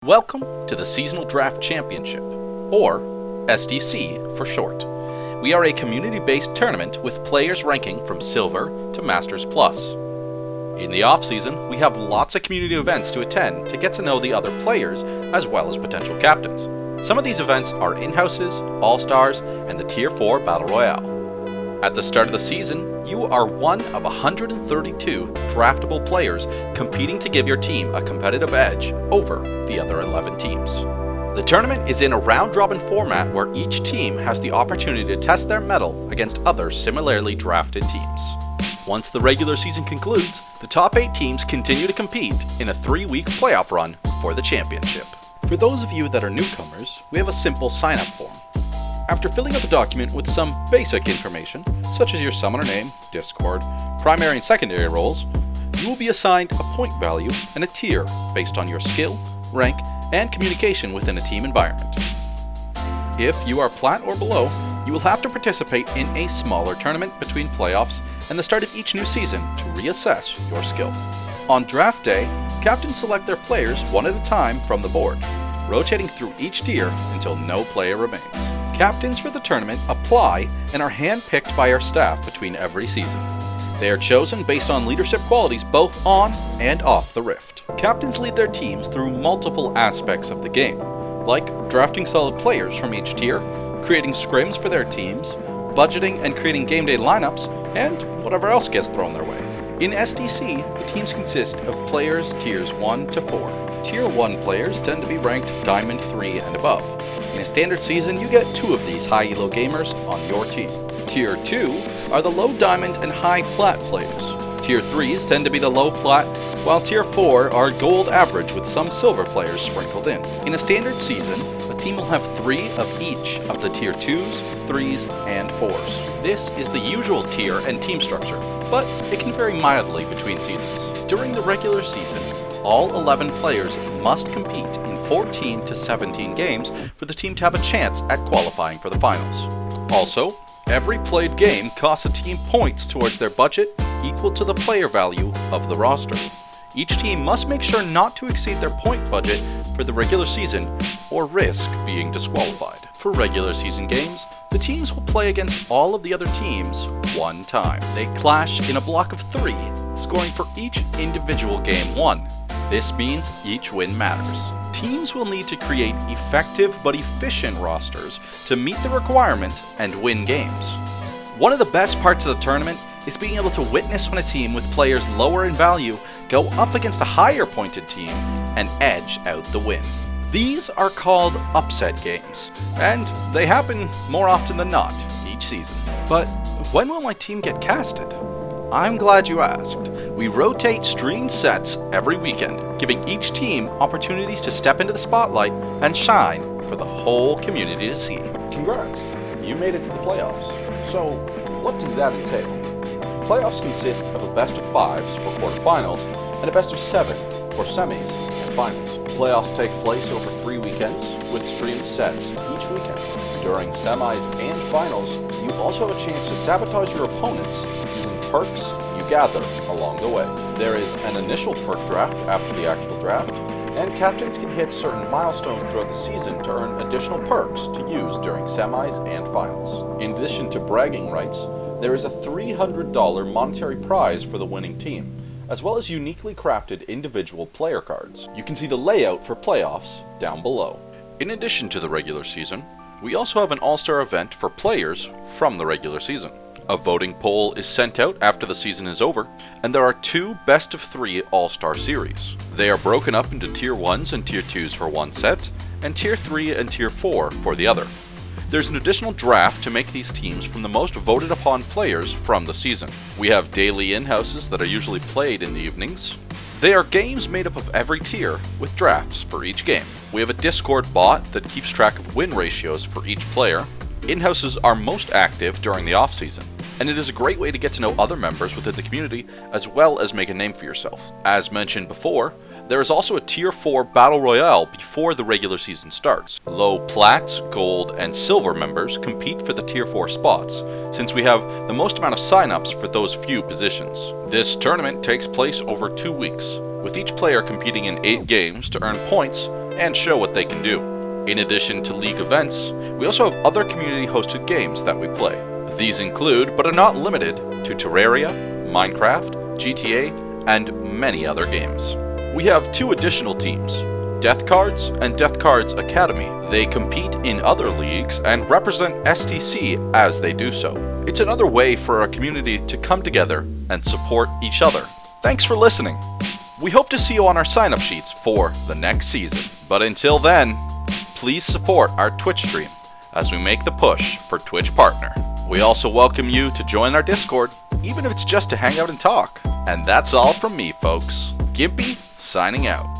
Welcome to the Seasonal Draft Championship, or SDC for short. We are a community-based tournament with players ranking from Silver to Masters Plus. In the off-season, we have lots of community events to attend to get to know the other players as well as potential captains. Some of these events are in-houses, All-Stars, and the Tier 4 Battle Royale. At the start of the season, you are one of 132 draftable players competing to give your team a competitive edge over the other 11 teams. The tournament is in a round-robin format where each team has the opportunity to test their mettle against other similarly drafted teams. Once the regular season concludes, the top 8 teams continue to compete in a 3-week playoff run for the championship. For those of you that are newcomers, we have a simple sign-up form. After filling out the document with some basic information, such as your summoner name, Discord, primary and secondary roles, you will be assigned a point value and a tier based on your skill, rank, and communication within a team environment. If you are plat or below, you will have to participate in a smaller tournament between playoffs and the start of each new season to reassess your skill. On draft day, captains select their players one at a time from the board, rotating through each tier until no player remains. Captains for the tournament apply and are hand-picked by our staff between every season. They are chosen based on leadership qualities both on and off the Rift. Captains lead their teams through multiple aspects of the game, like drafting solid players from each tier, creating scrims for their teams, budgeting and creating game day lineups, and whatever else gets thrown their way. In SDC, the teams consist of players tiers 1 to 4. Tier 1 players tend to be ranked Diamond 3 and above. In a standard season, you get 2 of these high elo gamers on your team. Tier 2 are the low Diamond and high Plat players. Tier 3s tend to be the low Plat, while Tier 4 are Gold average with some Silver players sprinkled in. In a standard season, a team will have 3 of each of the Tier 2s, 3s, and 4s. This is the usual tier and team structure, but it can vary mildly between seasons. During the regular season, all 11 players must compete in 14 to 17 games for the team to have a chance at qualifying for the finals. Also, every played game costs a team points towards their budget equal to the player value of the roster. Each team must make sure not to exceed their point budget for the regular season or risk being disqualified. For regular season games, the teams will play against all of the other teams one time. They clash in a block of 3, scoring for each individual game won. This means each win matters. Teams will need to create effective but efficient rosters to meet the requirement and win games. One of the best parts of the tournament is being able to witness when a team with players lower in value go up against a higher pointed team and edge out the win. These are called upset games, and they happen more often than not each season. But when will my team get casted? I'm glad you asked. We rotate streamed sets every weekend, giving each team opportunities to step into the spotlight and shine for the whole community to see. Congrats! You made it to the playoffs. So, what does that entail? Playoffs consist of a best of 5s for quarterfinals and a best of 7 for semis and finals. Playoffs take place over 3 weekends with streamed sets each weekend. During semis and finals, you also have a chance to sabotage your opponents using perks you gather along the way. There is an initial perk draft after the actual draft, and captains can hit certain milestones throughout the season to earn additional perks to use during semis and finals. In addition to bragging rights, there is a $300 monetary prize for the winning team, as well as uniquely crafted individual player cards. You can see the layout for playoffs down below. In addition to the regular season, we also have an all-star event for players from the regular season. A voting poll is sent out after the season is over, and there are 2 best of 3 all-star series. They are broken up into Tier 1s and Tier 2s for one set, and Tier 3 and Tier 4 for the other. There's an additional draft to make these teams from the most voted upon players from the season. We have daily in-houses that are usually played in the evenings. They are games made up of every tier with drafts for each game. We have a Discord bot that keeps track of win ratios for each player. In-houses are most active during the off-season, and it is a great way to get to know other members within the community as well as make a name for yourself. As mentioned before, there is also a Tier 4 Battle Royale before the regular season starts. Low Plats, Gold, and Silver members compete for the Tier 4 spots, since we have the most amount of sign-ups for those few positions. This tournament takes place over 2 weeks, with each player competing in 8 games to earn points and show what they can do. In addition to league events, we also have other community-hosted games that we play. These include, but are not limited to, Terraria, Minecraft, GTA, and many other games. We have 2 additional teams, Death Cards and Death Cards Academy. They compete in other leagues and represent SDC as they do so. It's another way for our community to come together and support each other. Thanks for listening. We hope to see you on our sign-up sheets for the next season. But until then, please support our Twitch stream as we make the push for Twitch Partner. We also welcome you to join our Discord, even if it's just to hang out and talk. And that's all from me, folks. Gimpy, signing out.